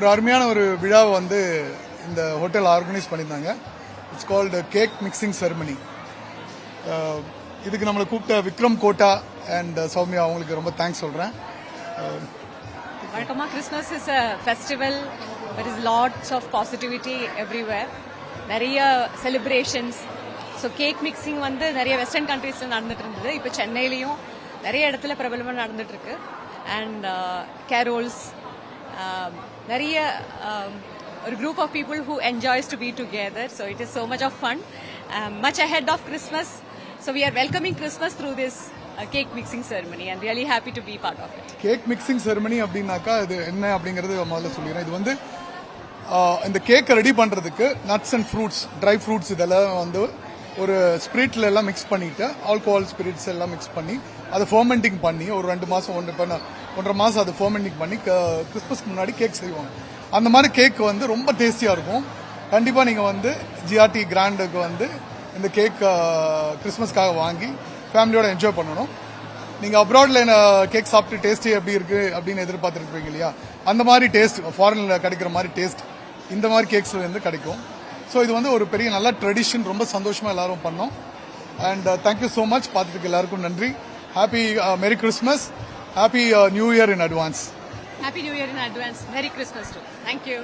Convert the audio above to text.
ஒரு அருமையான ஒரு விழாவை வந்து இந்த ஹோட்டல் ஆர்கனைஸ் பண்ணியிருந்தாங்க. It's called cake mixing ceremony. இதுக்கு நம்மளை கூப்பிட்ட விக்ரம் கோட்டா அண்ட் சௌமியா அவங்களுக்கு ரொம்ப தேங்க்ஸ் சொல்கிறேன். வணக்கம்மா. Christmas is a festival. There is lots of positivity everywhere. நிறைய செலிப்ரேஷன்ஸ். ஸோ கேக் மிக்சிங் வந்து நிறைய வெஸ்டர்ன் கண்ட்ரீஸில் நடந்துட்டு இருந்தது. இப்போ சென்னையிலையும் நிறைய இடத்துல பிரபலமாக நடந்துட்டு இருக்கு. அண்ட் கேரோல்ஸ், நிறைய ஒரு group of people who enjoys to be together. So it is so much of fun. Much ahead of Christmas. So we are welcoming Christmas through this cake mixing ceremony and really happy to be part of it. Cake mixing ceremony அப்படின்னாக்கா இது என்ன அப்படிங்கிறது முதல்ல சொல்லிடுறேன். இது வந்து இந்த கேக்கை ரெடி பண்ணுறதுக்கு nuts and fruits, dry fruits இதெல்லாம் வந்து ஒரு ஸ்பிரிட்ல எல்லாம் மிக்ஸ் பண்ணிட்டு ஆல்கோஹால் ஸ்பிரிட்ஸ் எல்லாம் மிக்ஸ் பண்ணி அதை ஃபர்மெண்டிங் பண்ணி ஒரு 2 மாதம் 1.5 மாதம் அதை ஃபர்மெண்டிங் பண்ணி கிறிஸ்மஸ்க்கு முன்னாடி கேக் செய்வாங்க. அந்த மாதிரி கேக் வந்து ரொம்ப டேஸ்டியாக இருக்கும். கண்டிப்பாக நீங்கள் வந்து ஜிஆர்டி கிராண்டுக்கு வந்து இந்த கேக் கிறிஸ்மஸ்க்காக வாங்கி ஃபேமிலியோட என்ஜாய் பண்ணணும். நீங்கள் அப்ராடில் கேக் சாப்பிட்டு டேஸ்டி எப்படி இருக்குது அப்படின்னு எதிர்பார்த்துருப்பீங்க இல்லையா, அந்த மாதிரி டேஸ்ட் ஃபாரினில் கிடைக்கிற மாதிரி டேஸ்ட் இந்த மாதிரி கேக்ஸில் வந்து கிடைக்கும். ஸோ இது வந்து ஒரு பெரிய நல்ல ட்ரெடிஷன். ரொம்ப சந்தோஷமாக எல்லாரும் பண்ணோம். And thank you so much. பார்த்துட்டு எல்லாருக்கும் நன்றி. ஹாப்பி மெரி Christmas. Happy new year in advance. Happy New Year in advance. Merry Christmas too. Thank you.